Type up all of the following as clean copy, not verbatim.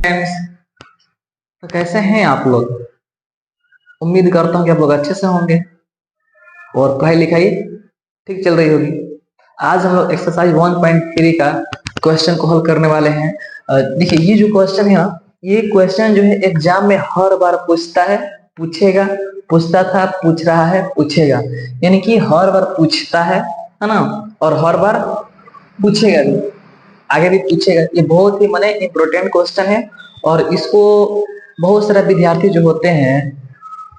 Friends, तो कैसे हैं आप लोग। उम्मीद करता हूँ कि आप लोग अच्छे से होंगे और पढ़ाई लिखाई ठीक चल रही होगी। आज हम लोग एक्सरसाइज 1.3 का क्वेश्चन को हल करने वाले हैं। देखिए, ये जो क्वेश्चन है ना, ये क्वेश्चन जो है एग्जाम में हर बार पूछता है, पूछेगा, पूछता था, पूछ रहा है, पूछेगा, यानी कि हर बार पूछता है ना, और हर बार पूछेगा भी, आगे भी पूछेगा। ये बहुत ही माने इम्पोर्टेंट क्वेश्चन है और इसको बहुत सारे विद्यार्थी जो होते हैं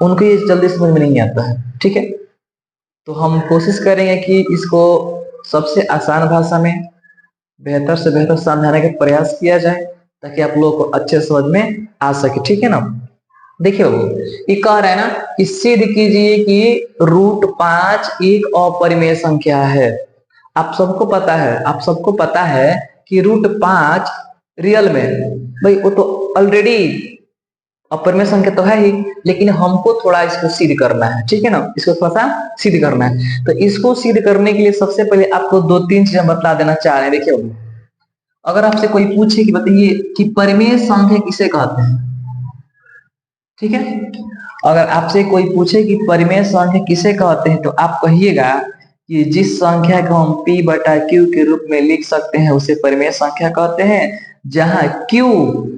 उनको ये जल्दी समझ में नहीं आता है। ठीक है, तो हम कोशिश करेंगे कि इसको सबसे आसान भाषा में बेहतर से बेहतर समझाने का प्रयास किया जाए ताकि आप लोगों को अच्छे समझ में आ सके। ठीक है ना। देखिए, ये कह रहा है ना कि सिद्ध कीजिए कि √5 एक अपरिमेय संख्या है। आप सबको पता है, आप सबको पता है कि √5 रियल में, भाई वो तो ऑलरेडी अपरिमेय संख्या तो है ही, लेकिन हमको थोड़ा इसको सिद्ध करना है। ठीक है ना, इसको थोड़ा सा सिद्ध करना है। तो इसको सिद्ध करने के लिए सबसे पहले आपको 2-3 चीजें बता देना चाह रहे हैं। देखिए, अगर आपसे कोई पूछे कि बताइए कि परिमेय संख्या किसे कहते हैं, ठीक है, अगर आपसे कोई पूछे कि परिमेय संख्या किसे कहते हैं तो आप कहिएगा कि जिस संख्या को हम p/q के रूप में लिख सकते हैं उसे परिमेय संख्या कहते हैं, जहां q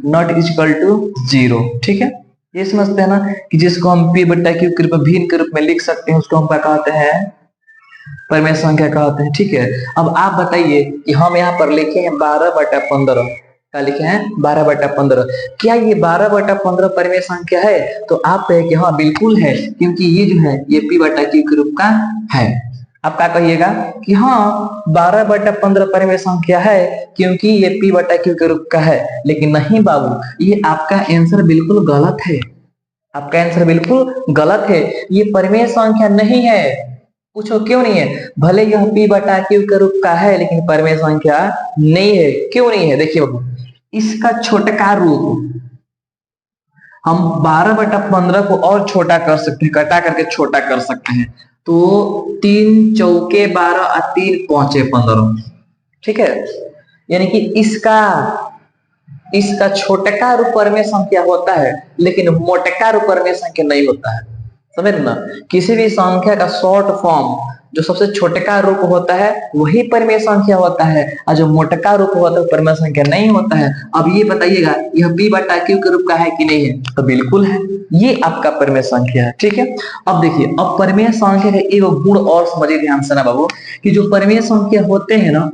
नॉट इक्वल टू 0। ठीक है, ये समझते हैं ना कि जिसको हम p/q के रूप में भिन्न के रूप में लिख सकते हैं उसको हम क्या कहते हैं, परिमेय संख्या कहते हैं। ठीक है, अब आप बताइए कि हम यहाँ पर लिखे हैं 12/15, क्या लिखे हैं 12/15, क्या ये 12/15 परिमेय संख्या है? तो आप कहे कि हाँ बिल्कुल है, क्योंकि ये जो है ये p/q के रूप का है। आप क्या कहिएगा कि हाँ 12/15 परिमेय संख्या है क्योंकि ये p/q के रूप का है। लेकिन नहीं बाबू, ये आपका आंसर बिल्कुल गलत है, आपका आंसर बिल्कुल गलत है। ये परिमेय संख्या नहीं है। पूछो क्यों नहीं है? भले यह p/q के रूप का है लेकिन परिमेय संख्या नहीं है। क्यों नहीं है? देखिए बाबू, इसका छोटका रूप हम 12/15 को और छोटा कर सकते हैं, कटा करके छोटा कर सकते हैं। तो 3 चौके 12 और 3 5 15। ठीक है, यानी कि इसका छोटका रूप परिमेय संख्या होता है लेकिन मोटका रूप परिमेय संख्या नहीं होता है। समझ ना, किसी भी संख्या का शॉर्ट फॉर्म जो सबसे छोटका रूप होता है वही परिमेय संख्या होता है, और जो मोटका रूप होता है परिमेय संख्या नहीं होता है। अब ये बताइएगा यह p/q के रूप का है कि नहीं है? तो बिल्कुल है, ये आपका परिमेय संख्या है। ठीक है, अब देखिए, अब परिमेय संख्या का एक गुण और समझिए ध्यान से ना बाबू, कि जो परिमेय संख्या होते हैं ना,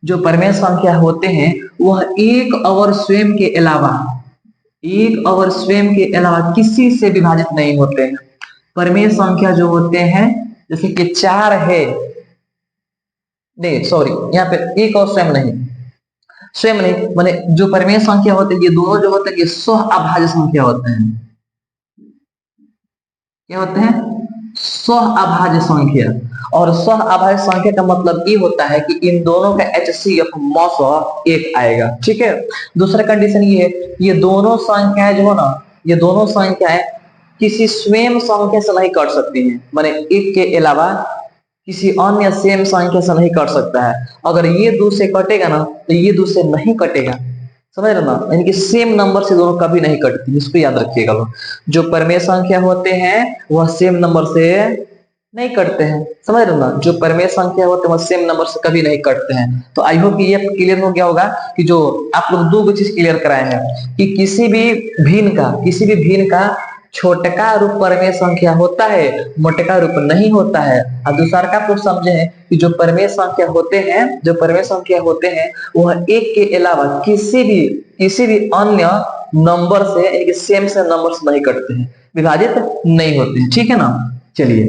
जो परिमेय संख्या होते हैं वह एक और स्वयं के अलावा, एक और स्वयं के अलावा किसी से विभाजित नहीं होते हैं। परिमेय संख्या जो होते हैं जैसे कि 4 है, नहीं सॉरी, यहाँ पे एक और स्वयं नहीं, स्वयं नहीं माने जो परिमेय संख्या होते हैं ये दोनों जो होते हैं ये स्व अभाज्य संख्या होते हैं। क्या होते हैं? स्व अभाज्य संख्या। और स्व अभाज्य संख्या का मतलब ये होता है कि इन दोनों का HCF मौसम 1 आएगा। ठीक है, दूसरा कंडीशन ये है, ये दोनों संख्याएं जो है ना, ये दोनों संख्याएं किसी स्वयं संख्या से नहीं कट सकती हैं, माने एक के अलावा किसी अन्य सेम संख्या से नहीं कट सकता है। अगर ये 2 से कटेगा ना तो ये 2 से नहीं कटेगा। समझ रहे ना, यानी कि सेम नंबर से दोनों कभी नहीं कटती, इसको याद रखिएगा लोग। जो परिमेय संख्या होते हैं वह सेम नंबर से नहीं कटते हैं। समझ रहे ना, जो परिमेय संख्या होते हैं वह सेम नंबर से कभी नहीं कटते हैं। तो आई होप ये क्लियर हो गया होगा कि जो आप लोग 2 चीज क्लियर कराए हैं कि किसी भी भिन्न का छोटका रूप परिमेय संख्या होता है, मोटका रूप नहीं होता है। और दूसरा का आप लोग समझे हैं कि जो परिमेय संख्या होते हैं वह एक के अलावा किसी भी अन्य नंबर से, यानी कि सेम नंबर से नहीं कटते हैं, विभाजित नहीं होते हैं। ठीक है ना, चलिए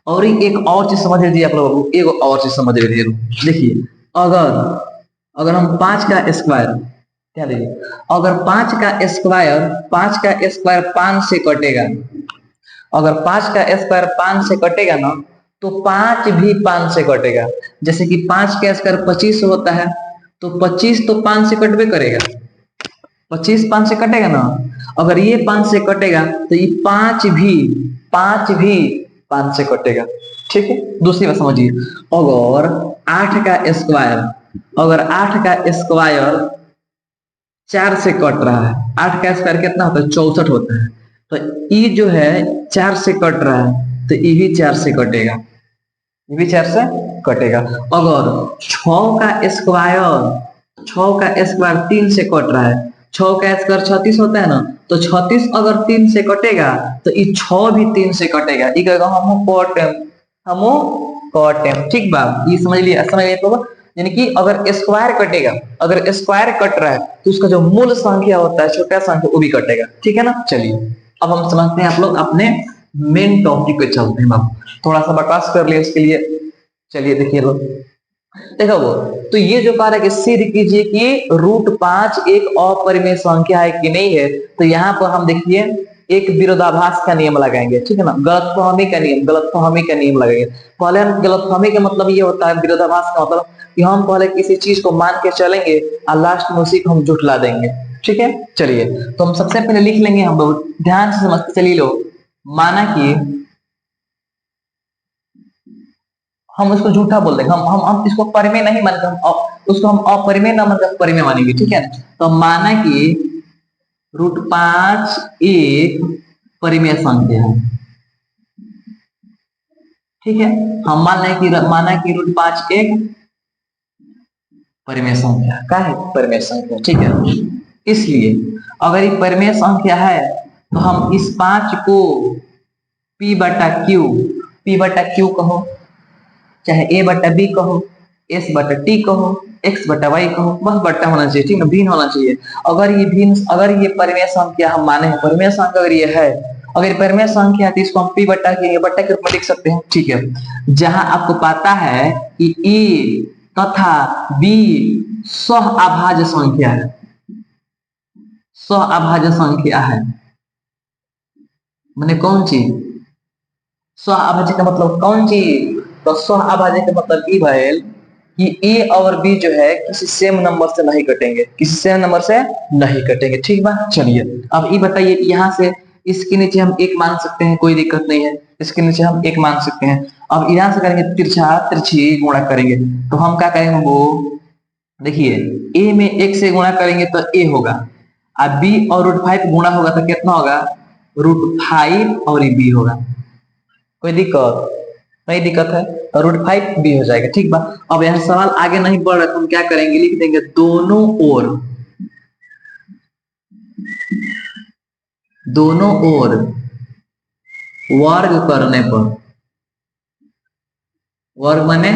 और एक और चीज समझ लीजिए आप लोग, एक और चीज समझ लीजिए। देखिए, अगर हम 5 का स्क्वायर, क्या लीजिए, अगर 5 का स्क्वायर 5 से कटेगा, अगर 5 का स्क्वायर 5 से कटेगा ना तो 5 भी 5 से कटेगा। जैसे कि 5 का स्क्वायर 25 होता है तो 25 तो 5 से कटबे करेगा, 25 5 से कटेगा ना। अगर ये 5 से कटेगा तो ये 5 भी 5 से कटेगा। ठीक है, दूसरी बात समझिए, अगर 8 का स्क्वायर 4 से कट रहा है। 8 का स्क्वायर कितना होता है? 64 होता है। तो ई जो है 4 से कट रहा है, तो ई भी 4 से कटेगा, ये भी 4 से कटेगा। अगर 6 का स्क्वायर 3 से कट रहा है, 6 का स्क्वायर 36 होता है ना, तो 36 अगर 3 से कटेगा तो ये 6 भी 3 से कटेगा। ये कहेगा हम कटेम, ठीक बा, ये समझ लिया, समझ लिया तो। यानी कि अगर स्क्वायर कटेगा, अगर स्क्वायर कट रहा है तो उसका जो मूल संख्या होता है, छोटा संख्या, वो भी कटेगा, ठीक है ना। चलिए अब हम समझते हैं, आप लोग अपने मेन टॉपिक पे चलते हैं। अब थोड़ा सा बकवास कर लिया उसके लिए। चलिए देखिए लोग, देखो वो तो ये जो कह रहा है कि सिद्ध कीजिए कि √5 एक अपरिमेय संख्या है कि नहीं है। तो यहाँ पर हम देखिए एक विरोधाभास का नियम लगाएंगे, ठीक है ना, गलतफहमी का नियम लगाएंगे। पहले हम गलतफहमी का मतलब ये होता है, विरोधाभास का मतलब कि हम पहले किसी चीज को मान के चलेंगे और लास्ट में उसी को हम झुठला देंगे, ठीक है। चलिए तो हम सबसे पहले लिख लेंगे, हम लोग ध्यान से समझते चलिए लोग। माना कि हम उसको झूठा बोल देंगे, हम इसको परिमेय नहीं मानेंगे, उसको हम अपरिमेय ना मानकर परिमेय मानेंगे, ठीक है। तो माना कि √5 एक परिमेय संख्या है, ठीक है। हम माना कि √5 एक परिमेय संख्या क्या है? परिमेय संख्या, ठीक है। इसलिए अगर ये परिमेय संख्या है तो हम इस 5 को P/Q कहो, चाहे A/B कहो, S/T कहो, X/Y कहो, बस बट्टा होना चाहिए, ठीक है, भिन्न होना चाहिए। अगर ये परिमेय संख्या हम माने हैं, परिमेय संख्या अगर ये है, अगर परिमेय संख्या है तो इसको हम बट्टा के रूप में लिख सकते हैं, ठीक है। जहां आपको पता है कि ए तथा बी सह-अभाज्य संख्या है, सह-अभाज्य संख्या है, मैंने कौन चीज सह-अभाज्य का मतलब कौन चीज? तो सह-अभाज्य का मतलब ये भइल कि ए और बी जो है किसी सेम नंबर से नहीं कटेंगे, ठीक बा। चलिए अब ये बताइए, यहाँ से इसके नीचे हम 1 मान सकते हैं, कोई दिक्कत नहीं है, इसके नीचे हम 1 मान सकते हैं। अब यहाँ से करेंगे तिरछी गुणा करेंगे, तो हम क्या करेंगे, वो देखिए ए में 1 से गुणा करेंगे तो ए होगा, अब बी और √5 गुणा होगा तो कितना होगा? √5 और बी होगा। कोई नहीं दिक्कत है, तो √5 भी हो जाएगा, ठीक बा। अब यहाँ सवाल आगे नहीं बढ़ रहा तो हम क्या करेंगे, लिख देंगे दोनों ओर वर्ग माने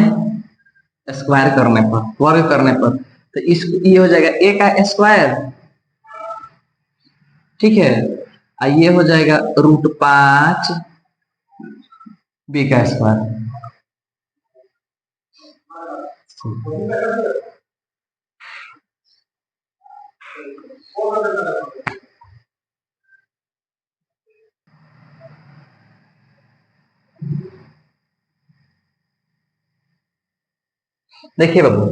स्क्वायर करने पर तो इसको ये हो जाएगा a का स्क्वायर, ठीक है, ये हो जाएगा √5 b का स्क्वायर। देखिए बाबू,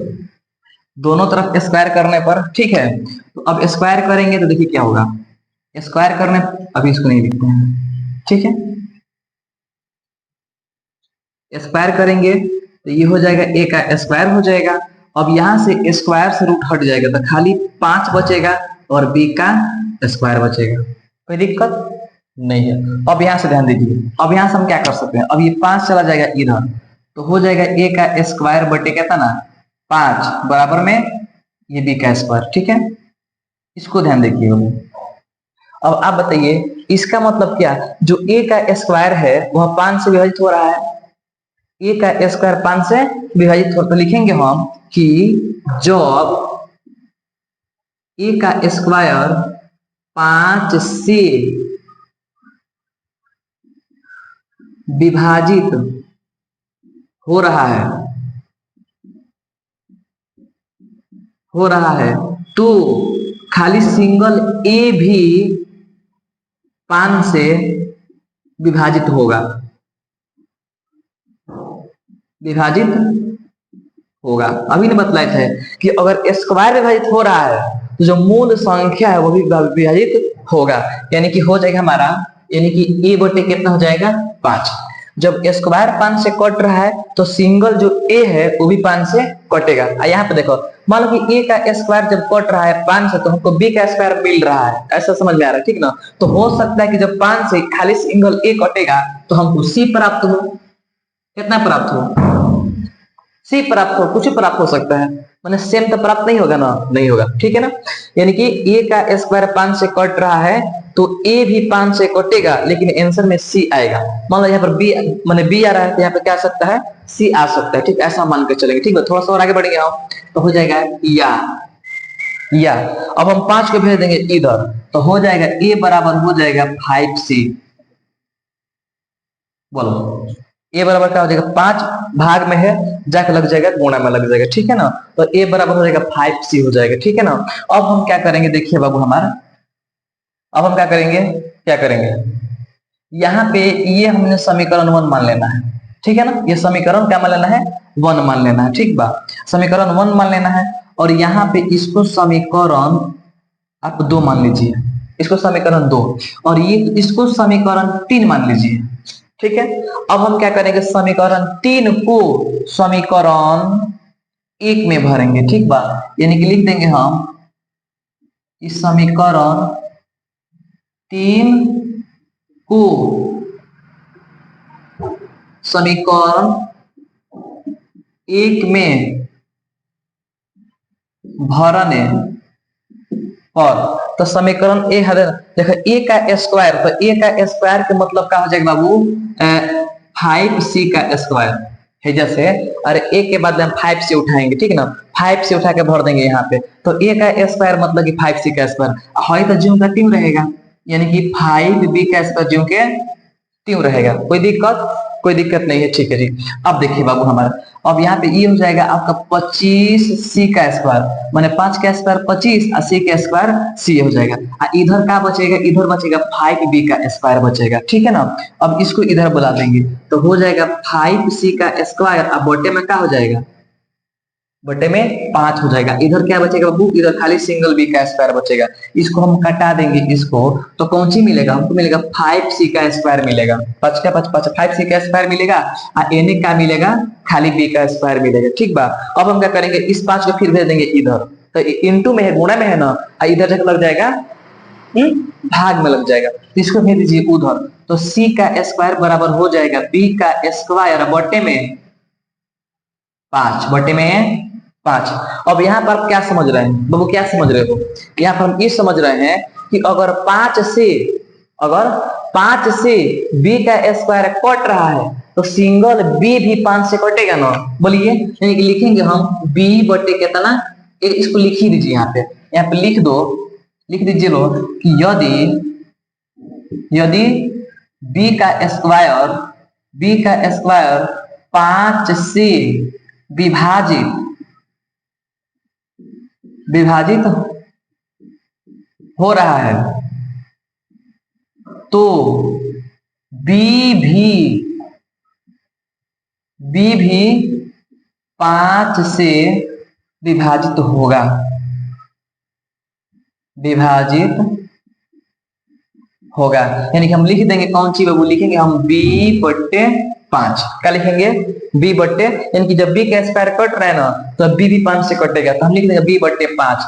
दोनों तरफ स्क्वायर करने पर, ठीक है, तो अब स्क्वायर करेंगे तो देखिए क्या होगा, स्क्वायर करने, अभी इसको नहीं लिखते हैं, ठीक है। स्क्वायर करेंगे तो ये हो जाएगा a का स्क्वायर हो जाएगा। अब यहाँ से स्क्वायर से रूट हट जाएगा तो खाली 5 बचेगा और b का स्क्वायर बचेगा, कोई दिक्कत नहीं है। अब यहाँ से ध्यान दीजिए, अब यहाँ से हम क्या कर सकते हैं, अब ये 5 चला जाएगा इधर, तो हो जाएगा a का स्क्वायर बटे क्या था ना 5 बराबर में ये b का स्क्वायर, ठीक है। इसको ध्यान देखिएगा। अब आप बताइए इसका मतलब क्या, जो a का स्क्वायर है वह 5 से विभाजित हो रहा है, a का स्क्वायर 5 से विभाजित हो, तो लिखेंगे हम कि जब a का स्क्वायर 5 से विभाजित हो रहा है तो खाली सिंगल a भी 5 से विभाजित होगा, अभी ने बतलाए थे कि अगर स्क्वायर विभाजित हो रहा है तो जो मूल संख्या है वो भी विभाजित होगा, यानी कि हो जाएगा हमारा, यानी कि a बटे कितना हो जाएगा 5। जब स्क्वायर 5 से कट रहा है तो सिंगल जो ए है वो भी 5 से कटेगा। यहाँ पे देखो, मान लो कि ए का स्क्वायर जब कट रहा है 5 से, तो हमको बी का स्क्वायर मिल रहा है, ऐसा समझ में आ रहा है, ठीक ना। तो हो सकता है कि जब 5 से खाली सिंगल ए कटेगा तो हमको सी प्राप्त हो। कितना प्राप्त हो? सी प्राप्त हो, कुछ प्राप्त हो सकता है, मैंने सेम तो प्राप्त नहीं होगा ना, नहीं होगा, ठीक है ना। यानी कि ए का स्क्वायर 5 से कट रहा है तो ए भी 5 से कटेगा, लेकिन आंसर में सी आएगा। मान लो यहाँ पर बी, मैंने बी आ रहा है तो यहाँ पे क्या आ सकता है, सी आ सकता है, ठीक, ऐसा मान के चलेंगे, ठीक है। थोड़ा सा और आगे बढ़ेंगे हम, तो हो जाएगा या अब हम 5 को भेज देंगे इधर, तो हो जाएगा ए बराबर हो जाएगा 5c। बोलो ए बराबर क्या हो जाएगा, 5 भाग में है, जाके लग जाएगा गुणा में लग जाएगा, ठीक है ना। तो ए बराबर हो जाएगा 5c हो जाएगा, ठीक है ना। अब हम क्या करेंगे, देखिए बाबू हमारा, अब हम क्या करेंगे, यहाँ पे ये हमने समीकरण 1 मान लेना है, ठीक है ना। ये समीकरण क्या मान लेना है, 1 मान लेना है, ठीक बा, समीकरण 1 मान लेना है। और यहाँ पे इसको समीकरण आप 2 मान लीजिए, इसको समीकरण 2, और ये इसको समीकरण 3 मान लीजिए, ठीक है। अब हम क्या करेंगे, समीकरण 3 को समीकरण 1 में भरेंगे, ठीक बा, यानी कि लिख देंगे हम इस समीकरण 3 को समीकरण 1 में भरने पर, तो समीकरण ए है, देखो ए का स्क्वायर, तो ए का स्क्वायर के मतलब क्या हो जाएगा बाबू, 5c का स्क्वायर है, जैसे अरे ए के बाद हम 5 से उठाएंगे, ठीक है ना, 5 से उठा के भर देंगे यहाँ पे, तो ए का स्क्वायर मतलब कि 5c का स्क्वायर है, तो ज्यों का त्यों रहेगा, यानी कि 5b का स्क्वायर ज्यों के त्यों रहेगा, कोई दिक्कत नहीं है, ठीक है जी। अब देखिए बाबू हमारा, अब यहाँ पे ये हो जाएगा आपका 25c का स्क्वायर, माने 5 का स्क्वायर 25 और c का स्क्वायर c हो जाएगा। इधर क्या बचेगा, इधर बचेगा 5b का स्क्वायर बचेगा, ठीक है ना। अब इसको इधर बुला देंगे तो हो जाएगा 5c का स्क्वायर, अब बटे में क्या हो जाएगा, बटे में 5 हो जाएगा। इधर क्या बचेगा बाबू, इधर खाली सिंगल बी का स्क्वायर बचेगा, इसको हम कटा देंगे इसको, तो कौन सी मिलेगा, हमको मिलेगा 5c का स्क्वायर मिलेगा, 5 का 5 5 5c का स्क्वायर मिलेगा, और एन का मिलेगा, खाली b का स्क्वायर मिलेगा, ठीक बा। अब हम क्या करेंगे, इस 5 को फिर भेज देंगे इधर, तो इनटू में है, गुणा में है ना, इधर जाकर लग जाएगा भाग में लग जाएगा, तो इसको भेज दीजिए उधर, तो c का स्क्वायर बराबर हो जाएगा b का स्क्वायर बटे में 5, बटे में 5। अब यहाँ पर आप क्या समझ रहे हैं बाबू, क्या समझ रहे हो, यहाँ पर हम ये समझ रहे हैं कि अगर 5 से b का स्क्वायर कट रहा है तो सिंगल b भी 5 से कटेगा ना, बोलिए, यानी कि लिखेंगे हम b बटे कितना, इसको लिख ही दीजिए यहाँ पे लिख दो, लिख दीजिए लो कि यदि b का स्क्वायर 5 से विभाजित हो रहा है तो b भी 5 से विभाजित होगा, यानी कि हम लिख देंगे कौन सी बाबू, लिखेंगे हम b बट्टे 5, क्या लिखेंगे, b बट्टे, यानी कि जब b का स्क्वायर कट रहा है ना तो b भी 5 से कटेगा, तो हम लिख देंगे b बट्टे 5।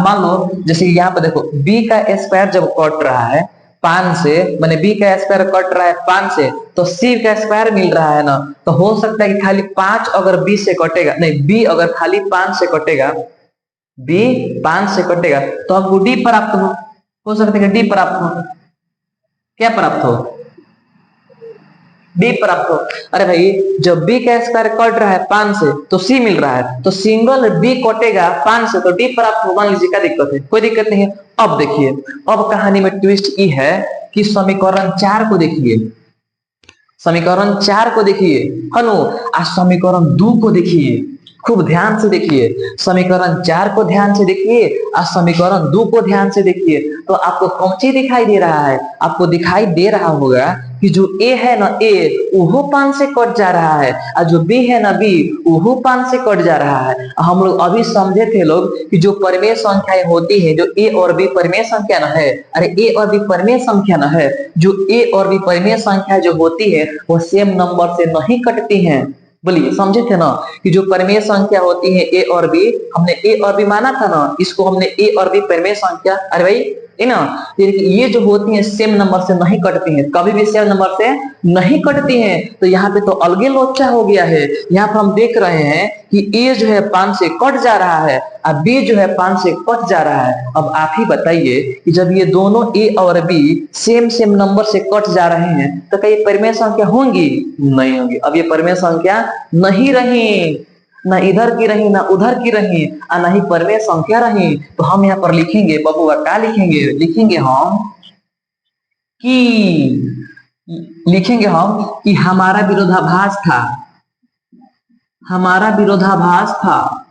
मान लो जैसे यहाँ पे देखो b का स्क्वायर जब कट रहा है 5 से, मैंने b का स्क्वायर कट रहा है 5 से, तो c का स्क्वायर मिल रहा है ना, तो हो सकता है कि खाली 5 अगर b से कटेगा, नहीं b अगर खाली 5 से कटेगा, b 5 से कटेगा तो आपको d प्राप्त हो सकता है कि d प्राप्त हो, क्या प्राप्त हो, डी प्राप्त हो। अरे भाई जब b का स्क्वायर कट रहा है 5 से तो c मिल रहा है, तो सिंगल b कटेगा 5 से तो d प्राप्त हो, मान लीजिए, क्या दिक्कत है, कोई दिक्कत नहीं है। अब देखिए, अब कहानी में ट्विस्ट ये है कि समीकरण 4 को देखिए, समीकरण 4 को देखिए हनु, आज समीकरण 2 को देखिए, खूब ध्यान से देखिए, समीकरण 4 को ध्यान से देखिए और समीकरण 2 को ध्यान से देखिए। तो आपको कौन सी दिखाई दे रहा है? आपको दिखाई दे रहा होगा कि जो ए है ना, ए वो 5 से कट जा रहा है, और जो बी है ना, बी वो 5 से कट जा रहा है। हम लोग अभी समझे थे लोग कि जो परिमेय संख्याएं होती है, जो ए और बी परिमेय संख्या ना है, अरे ए और बी परिमेय संख्या ना है, जो ए और बी परिमेय संख्या जो होती है वो सेम नंबर से नहीं कटती हैं। बोलिए, समझे थे ना कि जो परिमेय संख्या होती है ए और बी, हमने ए और बी माना था ना, इसको हमने ए और बी परिमेय संख्या, अरे भाई है ना, ये जो होती है सेम नंबर से नहीं कटती हैं, कभी भी सेम नंबर से नहीं कटती हैं। तो यहाँ पे तो अलगे लोचा हो गया है। यहाँ पर हम देख रहे हैं कि ए जो है 5 से कट जा रहा है और बी जो है 5 से कट जा रहा है। अब आप ही बताइए कि जब ये दोनों ए और बी सेम सेम नंबर से कट जा रहे हैं तो क्या ये परिमेय संख्या होंगी? नहीं होंगी। अब ये परिमेय संख्या नहीं रही, ना इधर की रही ना उधर की रही और ना ही परिमेय संख्या रही। तो हम यहाँ पर लिखेंगे बबुआ, क्या लिखेंगे? कि लिखेंगे हम कि हमारा विरोधाभास था, हमारा विरोधाभास था।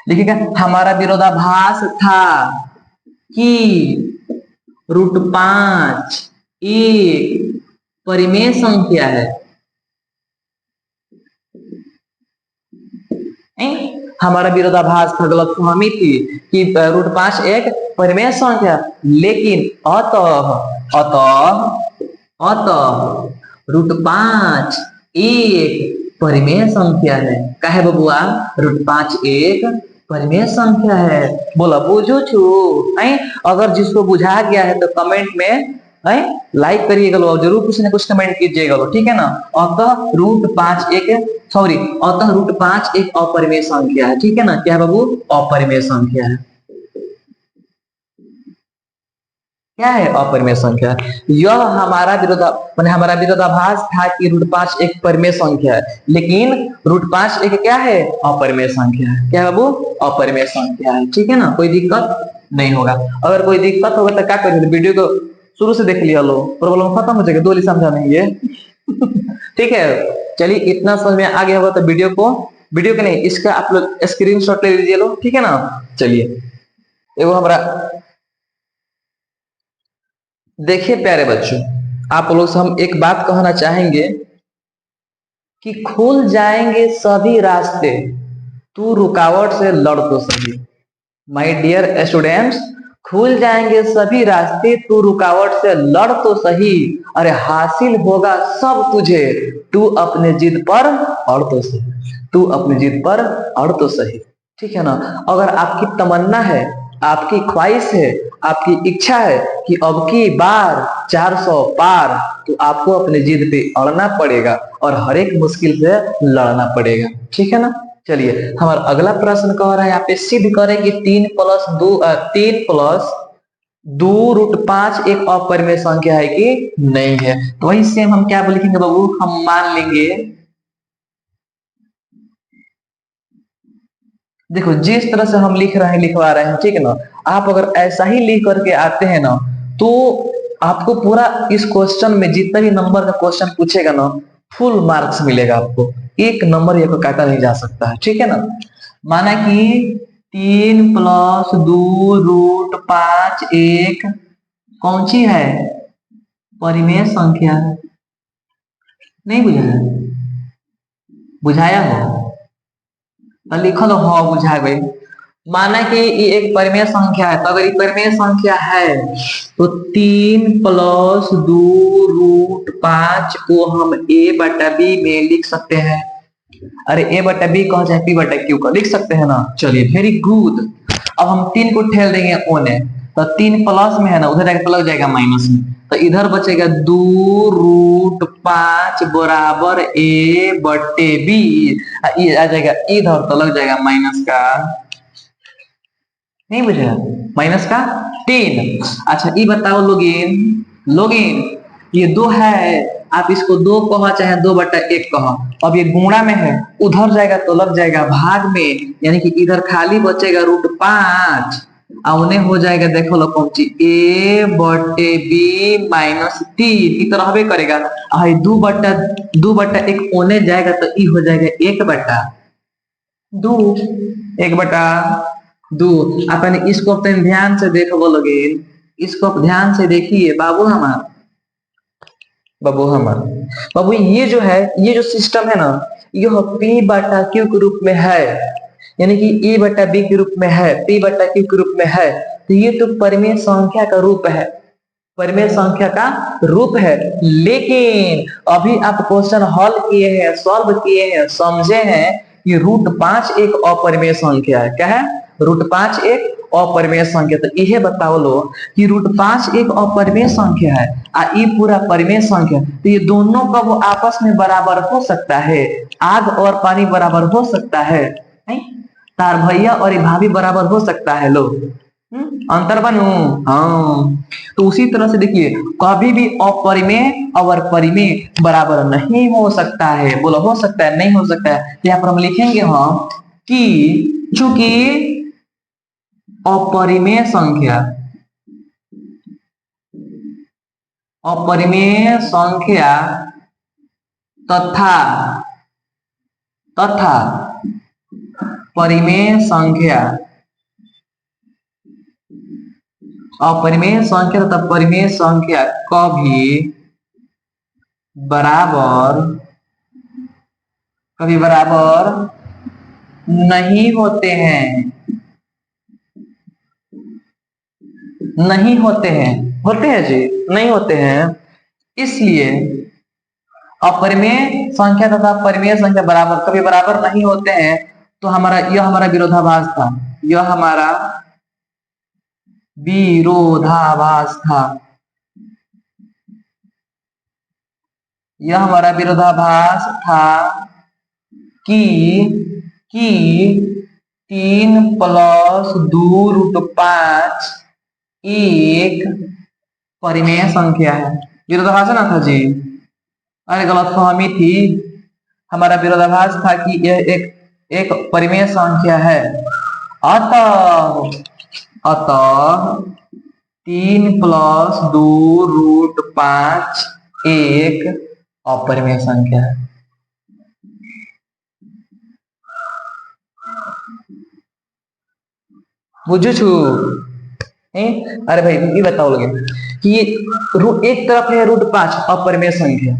लिखिएगा, हमारा विरोधाभास था कि √5 एक परिमेय संख्या है। हमारा विरोधाभास था, गलतफहमी थी कि √5 एक परिमेय संख्या, लेकिन अतः √5 एक परिमेय संख्या है। क्या है बबुआ? √5 एक परिमेय संख्या है। बोला बुझू छू? अगर जिसको बुझा गया है तो कमेंट में लाइक करिएगा लो, जरूर कुछ ना कुछ कमेंट कीजिएगा लो, ठीक है ना। अतः √5 एक अपरिमेय संख्या है, ठीक है ना। क्या है बाबू? अपरिमेय संख्या है। क्या है? अपरिमेय संख्या। यह हमारा हमारा विरोधाभास था कि √5 एक परिमेय संख्या है, लेकिन √5 एक क्या है? अपरिमेय संख्या है। क्या है बाबू? अपरिमेय संख्या है, ठीक है ना। कोई दिक्कत नहीं होगा। अगर कोई दिक्कत होगा तो क्या करिए, वीडियो को शुरू से देख लिया लो, प्रॉब्लम खत्म हो जाएगा, दो समझा नहीं है। ठीक है, चलिए इतना समझ में आ गया होगा तो वीडियो के नहीं, इसका आप लोग स्क्रीनशॉट ले लीजिए लो, ठीक है ना। चलिए, एगो हमारा देखिए प्यारे बच्चों, आप लोग से हम एक बात कहना चाहेंगे कि खुल जाएंगे सभी रास्ते, तू रुकावट से लड़ तो सही। माय डियर स्टूडेंट्स, खुल जाएंगे सभी रास्ते, तू रुकावट से लड़ तो सही। अरे हासिल होगा सब तुझे, तू अपने जिद पर अड़ तो सही, तू अपनी जिद पर अड़ तो सही, ठीक है ना। अगर आपकी तमन्ना है, आपकी ख्वाहिश है, आपकी इच्छा है कि अब की बार 400 पार, तो आपको अपने जिद पे अड़ना पड़ेगा और हर एक मुश्किल से लड़ना पड़ेगा, ठीक है ना। चलिए, हमारा अगला प्रश्न कह रहा है यहाँ पे, सिद्ध करें कि 3 + 2 √5 एक अपरिमेय संख्या है कि नहीं है। तो वही सेम हम क्या लिखेंगे बाबू? हम मान लेंगे, देखो जिस तरह से हम लिख रहे हैं लिखवा रहे हैं, ठीक है ना। आप अगर ऐसा ही लिख करके आते हैं ना तो आपको पूरा इस क्वेश्चन में जितना भी नंबर का क्वेश्चन पूछेगा ना, फुल मार्क्स मिलेगा आपको, एक नंबर ये को काटा नहीं जा सकता है, ठीक है ना। माना कि 3 + 2 √5 एक कौन सी है? परिमेय संख्या। नहीं बुझाया? बुझाया हो तो लिखो लो, हाँ बुझा गई। माना कि ये एक परिमेय संख्या है, तो अगर ये परिमेय संख्या है तो 3 + 2 √5 को हम a/b में लिख सकते हैं। अरे a/b कहा जाए p/q का लिख सकते हैं ना। चलिए, वेरी गुड। अब हम 3 को ठेल देंगे ओने, तो 3 प्लस में है ना, उधर जाकर लग जाएगा माइनस में, तो इधर बचेगा 2 √5 बराबर a/b, ये आ जाएगा इधर, तो लग जाएगा माइनस का, नहीं बुझा? माइनस का 3। अच्छा ये बताओ लोगिन ये 2 है, आप इसको 2 कहो चाहे 2/1 कहो। अब ये गुणा में है, उधर जाएगा तो लग जाएगा भाग में, यानी कि इधर खाली बचेगा √5 उन्हें हो जाएगा, देखो लो कौन ची ए बटे बी माइनस 3 इतना हवे करेगा। हाई 2/1 ओने जाएगा तो ई हो जाएगा 1/2। 1/2 अपन इसको अपन ध्यान से देखो बोलोगे, इसको आप ध्यान से देखिए बाबू हमार, बाबू हमार, बाबू ये जो है, ये जो सिस्टम है ना, यह P/Q के रूप में है, यानी कि A/B के रूप में है, P/Q के रूप में है। तो ये तो परिमेय संख्या का रूप है, परिमेय संख्या का रूप है। लेकिन अभी आप क्वेश्चन हल किए हैं, सॉल्व किए हैं, समझे हैं कि √5 एक अपरिमेय संख्या है। क्या है? √5 एक अपरिमेय संख्या। तो यह बताओ लो कि √5 एक अपरिमेय संख्या है और ये पूरा परिमेय संख्या, तो ये दोनों का वो आपस में बराबर हो सकता है? आग और पानी बराबर हो सकता है? नहीं? तार भैया और भाभी बराबर हो सकता है? लो अंतर बनू। हाँ, तो उसी तरह से देखिए, कभी भी अपरिमेय और परिमेय बराबर नहीं हो सकता है। बोलो हो सकता है? नहीं हो सकता है। यहाँ पर हम लिखेंगे हम कि चूंकि अपरिमेय संख्या, अपरिमेय संख्या तथा तथा परिमेय संख्या, अपरिमेय संख्या तथा परिमेय संख्या कभी बराबर नहीं होते हैं, नहीं होते हैं। होते हैं जी? नहीं होते हैं। इसलिए अपरिमेय संख्या तथा परिमेय संख्या बराबर कभी बराबर नहीं होते हैं। तो यह हमारा विरोधाभास था, यह हमारा विरोधाभास था, यह हमारा विरोधाभास था कि 3 + 2√5 एक परिमेय संख्या है। विरोधाभास ना था जी? अरे गलतफहमी थी। हमारा विरोधाभास था कि यह एक परिमेय संख्या है। अतः 3 + 2√5 एक अपरिमेय संख्या है। बुझू छू? अरे भाई ये बताओ लगे कि ये एक तरफ है √5 अपरिमेय संख्या,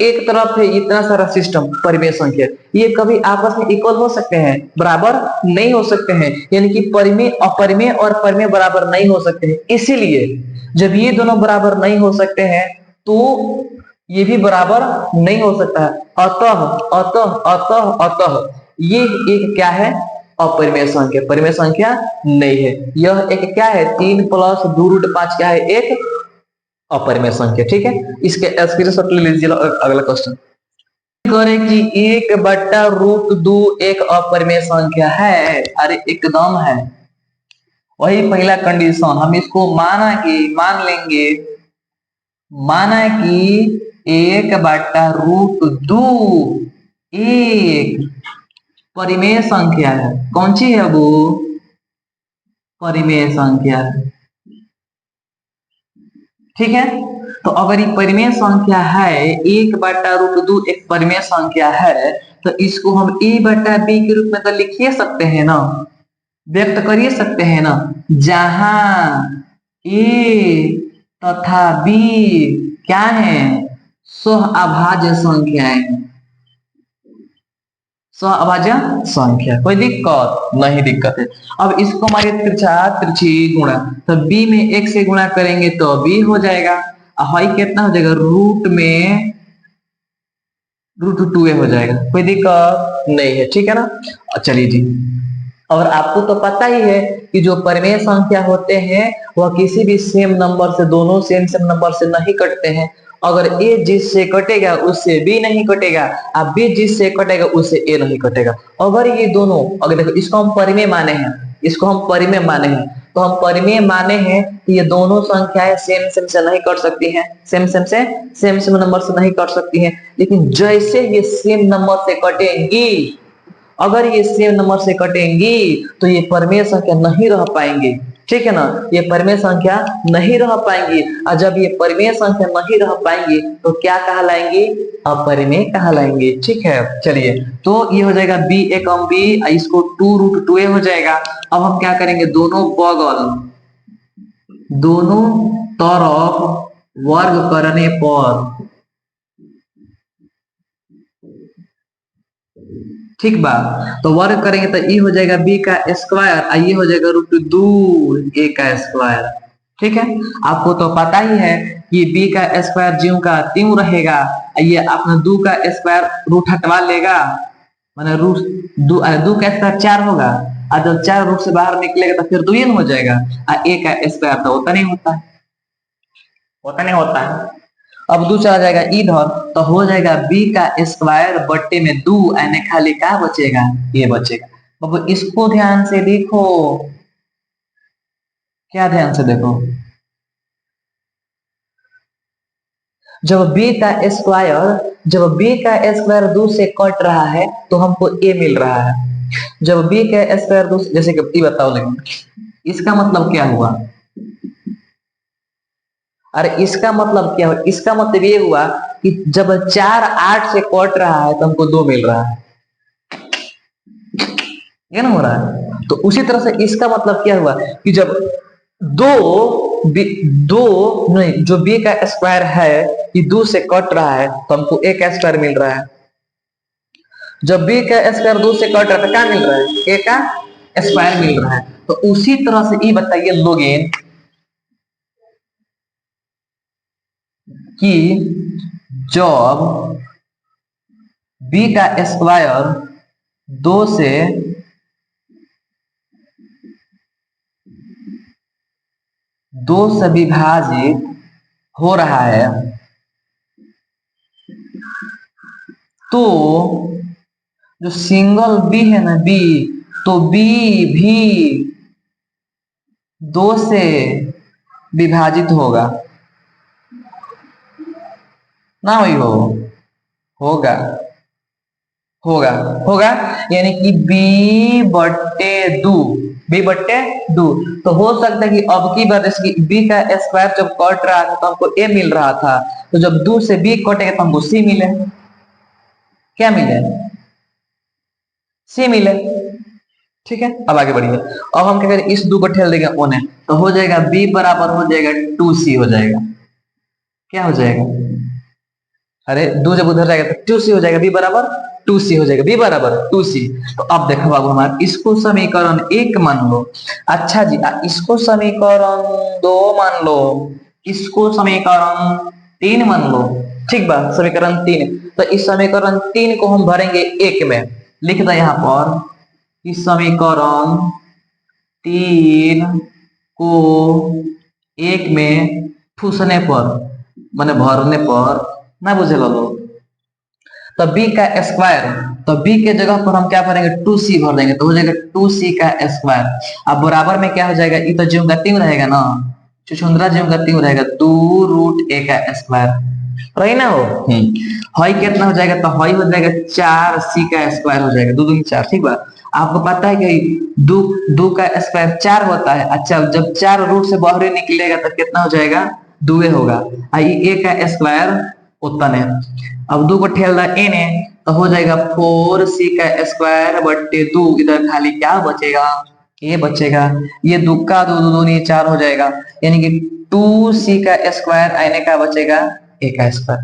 एक तरफ है इतना सारा सिस्टम परिमेय संख्या। ये कभी आपस में इक्वल हो सकते हैं? बराबर नहीं हो सकते हैं। यानी कि परिमेय, अपरिमेय और परिमेय बराबर नहीं हो सकते हैं। इसीलिए जब ये दोनों बराबर नहीं हो सकते हैं तो ये भी बराबर नहीं हो सकता है। अतः अतः अतः अतः ये एक क्या है? अपरिमेय संख्या, परिमेय संख्या नहीं है। यह एक क्या है? 3 + 2√5 क्या है? एक अपरिमेय संख्या। ठीक है, इसके स्क्रीनशॉट ले लीजिए। अगला क्वेश्चन करें कि 1/√2 एक अपरिमेय संख्या है। अरे एकदम है, वही पहला कंडीशन। हम इसको मान लेंगे, माना कि 1/√2 एक परिमेय संख्या है। कौन सी है वो? परिमेय संख्या है। ठीक है, तो अगर ये परिमेय संख्या है, 1/√2 एक परिमेय संख्या है, तो इसको हम A/B के रूप में तो लिख ही सकते हैं ना, व्यक्त कर सकते हैं ना, जहां A तथा B क्या है? सहअभाज्य संख्याएं हैं। सहअभाज्य संख्या, कोई दिक्कत नहीं? दिक्कत है। अब इसको हमारे तिरछी गुणा, तो b में 1 से गुणा करेंगे तो b हो जाएगा। हाई कितना हो जाएगा? रूट में √2 हो जाएगा। कोई दिक्कत नहीं है। ठीक है ना? चलिए जी, और आपको तो पता ही है कि जो परिमेय संख्या होते हैं वह किसी भी सेम नंबर से, दोनों सेम नंबर से नहीं कटते हैं। अगर a जिससे कटेगा उससे b नहीं कटेगा, और b जिससे कटेगा उससे a नहीं कटेगा। अगर ये दोनों, अगर देखो इसको हम परिमेय माने हैं, इसको हम परिमेय माने हैं, तो हम परिमेय माने हैं कि ये दोनों संख्याएं सेम से नहीं कट सकती हैं, सेम नंबर से नहीं कट सकती हैं। लेकिन जैसे ये सेम नंबर से कटेंगी, अगर ये सेम नंबर से कटेंगी तो ये परिमेय संख्या नहीं रह पाएंगे। ठीक है ना। ये परिमेय संख्या नहीं रह पाएंगी, और जब ये परिमेय संख्या नहीं रह पाएंगी तो क्या कहलाएंगी? अपरिमेय कहलाएंगे। ठीक है, चलिए, तो ये हो जाएगा बी एकम बी, इसको 2√2a हो जाएगा। अब हम क्या करेंगे, दोनों बगल, दोनों तरफ वर्ग करने पर, ठीक बा, तो वर्ग करेंगे तो ये हो जाएगा बी का स्क्वायर, और ये हो जाएगा √2a का स्क्वायर। ठीक है, आपको तो पता ही है कि b का स्क्वायर ज्यों का त्यों रहेगा, ये अपना 2 का स्क्वायर रूट हटवा लेगा, माने रूट 2 का स्क्वायर 4 होगा, और जब 4 रूट से बाहर निकलेगा तो फिर 2 हो जाएगा, और a का स्क्वायर तो होता नहीं होता है, होता नहीं होता है। अब 2 चला जाएगा इधर, तो हो जाएगा b का स्क्वायर बट्टे में 2, यानी खाली क्या बचेगा? ये बचेगा। बाबू इसको ध्यान से देखो, क्या ध्यान से देखो, जब b का स्क्वायर 2 से कट रहा है तो हमको a मिल रहा है। जब b का स्क्वायर 2, जैसे कि बताओ, लेकिन इसका मतलब क्या हुआ? अरे इसका मतलब क्या हुआ? इसका मतलब ये हुआ कि जब 4 8 से कट रहा है तो हमको 2 मिल रहा है, ये ना हो रहा है। तो उसी तरह से इसका मतलब क्या हुआ कि जब दो नहीं, जो b का स्क्वायर है कि 2 से कट रहा है तो हमको a का स्क्वायर मिल रहा है। जब b का स्क्वायर 2 से कट रहा है तो क्या मिल रहा है? a का स्क्वायर मिल रहा है। तो उसी तरह से ये बताइए लोगेन कि जब b का स्क्वायर 2 से विभाजित हो रहा है तो जो सिंगल बी है ना, बी, तो बी भी 2 से विभाजित होगा ना वही होगा होगा होगा, यानी कि b/2 तो हो सकता है कि अब की बार जैसे कि b का स्क्वायर जब कट रहा था तो हमको a मिल रहा था, तो जब 2 से b कटेगा तो हमको c मिले। क्या मिले? c मिले। ठीक है, अब आगे बढ़िए। अब हम क्या करें, इस 2 को ठेल देंगे ओने, तो हो जाएगा b बराबर हो जाएगा 2c हो जाएगा। क्या हो जाएगा? अरे 2 जब उधर जाएगा तो 2c हो जाएगा, b बराबर 2c हो जाएगा, b बराबर 2c। तो अब देखो बाबू, हमारा इसको समीकरण 1 मान लो। अच्छा जी, इसको समीकरण 2 मान लो, इसको समीकरण 3 मान लो। ठीक बा, समीकरण 3। तो इस समीकरण 3 को हम भरेंगे 1 में, लिख दे यहाँ पर, इस समीकरण 3 को 1 में ठूसने पर, माने भरने पर, ना बुझे लो, तो b का स्क्वायर, तो b के जगह पर हम क्या भरेंगे? 2c भर देंगे, तो हो जाएगा 2c का स्क्वायर। अब बराबर में क्या हो जाएगा? ये तो ज्यों का त्यों रहेगा ना, चुचुंदरा ज्यों का त्यों रहेगा, 2√a का स्क्वायर रही ना हो। हई कितना हो जाएगा? तो हई हो जाएगा 4c का स्क्वायर हो जाएगा, 2 दूनी 4। ठीक बा, आपको पता है कि 2 का स्क्वायर 4 होता है। अच्छा, जब 4 रूट से बाहर निकलेगा तो कितना हो जाएगा? 2 होगा। a का स्क्वायर उतना है। अब 2 को ठेल रहा एन है, तो हो जाएगा 4c का स्क्वायर बट्टे 2, इधर खाली क्या बचेगा? ये बचेगा। ये 2 का 2 2 दूनी 4 हो जाएगा, यानी कि 2c का स्क्वायर आने का बचेगा a का स्क्वायर।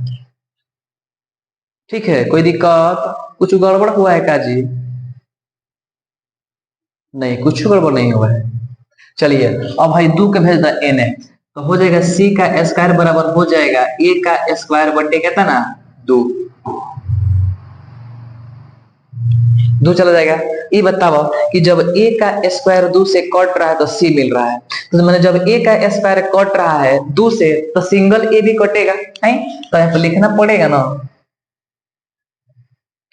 ठीक है, कोई दिक्कत? कुछ गड़बड़ हुआ है का जी? नहीं, कुछ गड़बड़ नहीं हुआ है। चलिए, अब भाई 2 के भेज दा एन है, तो हो जाएगा c का स्क्वायर बराबर हो जाएगा a का स्क्वायर बट्टे कितना ना, 2। 2 चला जाएगा। ये बताओ कि जब a का स्क्वायर 2 से कट रहा है तो c मिल रहा है, तो मैंने जब a का स्क्वायर कट रहा है 2 से, तो सिंगल a भी कटेगा है, तो यहाँ पर लिखना पड़ेगा ना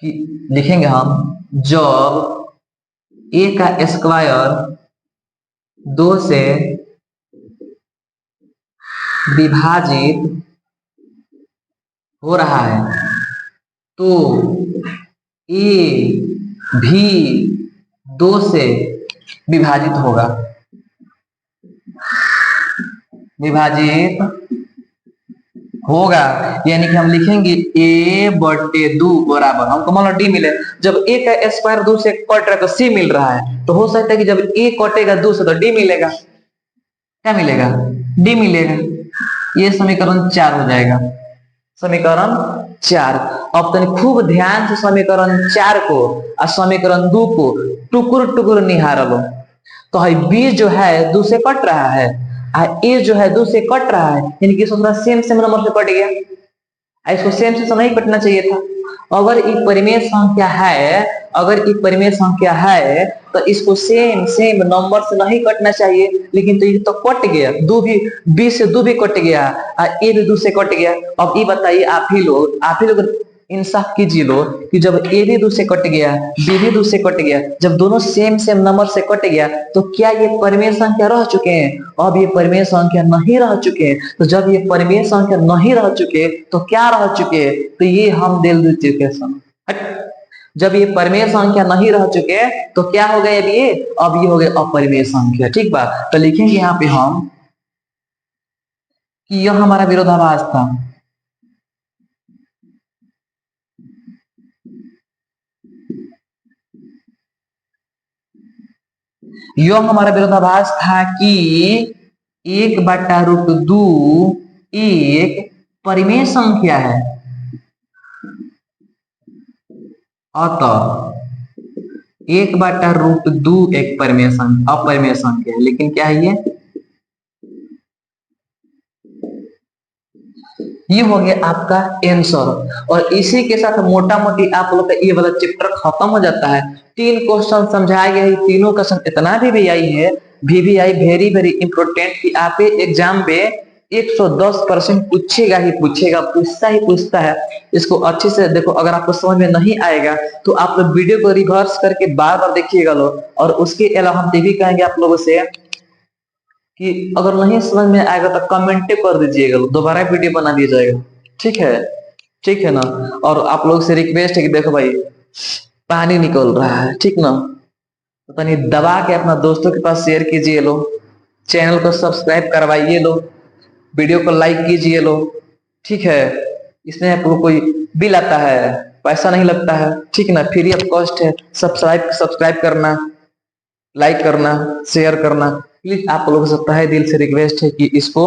कि लिखेंगे हम, जब a का स्क्वायर 2 से विभाजित हो रहा है तो a भी 2 से विभाजित होगा। विभाजित होगा, यानी कि हम लिखेंगे a बटे 2 बराबर, हमको मान लो d मिले, जब a का स्क्वायर 2 से कट रहा है तो c मिल रहा है, तो हो सकता है कि जब a कटेगा 2 से तो d मिलेगा, क्या मिलेगा, d मिलेगा। ये समीकरण 4 हो जाएगा, समीकरण 4। अब तनी खूब ध्यान से समीकरण 4 को और समीकरण 2 को टुकुर टुकुर निहार लो। तो है b जो है 2 से कट रहा है, a जो है 2 से कट रहा है, यानी कि इसको सेम सेम नंबर से कट गया, इसको सेम से नहीं कटना चाहिए था। अगर एक परिमेय संख्या है, अगर एक परिमेय संख्या है तो इसको सेम सेम नंबर से नहीं कटना चाहिए, लेकिन तो ये तो कट गया, दो भी बी से दो भी कट गया और ए भी दो से कट गया। अब ये बताइए आप ही लोग इंसाफ कीजिए लो कि जब ए भी दो से कट गया, बी भी दो से कट गया, जब दोनों सेम सेम नंबर से कट गया तो क्या ये परिमेय संख्या रह चुके हैं? अब ये परिमेय संख्या नहीं रह चुके हैं। तो जब ये परिमेय संख्या नहीं रह चुके तो क्या रह चुके? तो ये हम दे चुके हैं। जब ये परिमेय संख्या नहीं रह चुके तो क्या हो गए? अब ये हो गए अपरिमेय संख्या। ठीक बा, तो लिखेंगे यहाँ पे हम कि यह हमारा विरोधाभास था। यह हमारा विरोधाभास था कि 1/√2 एक परिमेय संख्या है, अतः 1/√2 एक परिमेय संख्या अपरिमेय संख्या है। लेकिन क्या है ये हो गया आपका आंसर। और इसी के साथ मोटा मोटी आप लोग का ये वाला चैप्टर खत्म हो जाता है। 3 क्वेश्चन समझाया गया है, तीनों क्वेश्चन इतना भी आई है, VVI वेरी वेरी इंपोर्टेंट कि आप एग्जाम पे 110% पूछेगा ही पूछेगा, पूछता ही पूछता है। इसको अच्छे से देखो, अगर आपको समझ में नहीं आएगा तो आप लोग वीडियो को रिवर्स करके बार बार देखिएगा लो। और उसके अलावा हम ये भी कहेंगे आप लोगों से कि अगर नहीं समझ में आएगा तो कमेंट कर दीजिएगा, दोबारा वीडियो बना दिया जाएगा। ठीक है ना। और आप लोग से रिक्वेस्ट है कि देखो भाई पानी निकल रहा है, ठीक ना, तो तनी दबा के अपना दोस्तों के पास शेयर कीजिए लो, चैनल को सब्सक्राइब करवाइए लो, वीडियो को लाइक कीजिए लो। ठीक है, इसमें आपको कोई बिल आता है, पैसा नहीं लगता है, ठीक ना, फ्री ऑफ कॉस्ट है। सब्सक्राइब करना, लाइक करना, शेयर करना। प्लीज आप लोगों से तहे दिल से रिक्वेस्ट है कि इसको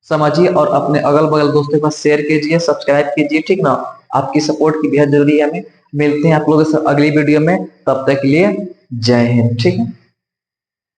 समझिए और अपने अगल बगल दोस्तों के पास शेयर कीजिए, सब्सक्राइब कीजिए, ठीक ना। आपकी सपोर्ट की बेहद जरूरी है हमें। मिलते हैं आप लोगों से अगली वीडियो में, तब तक के लिए जय हिंद। ठीक है।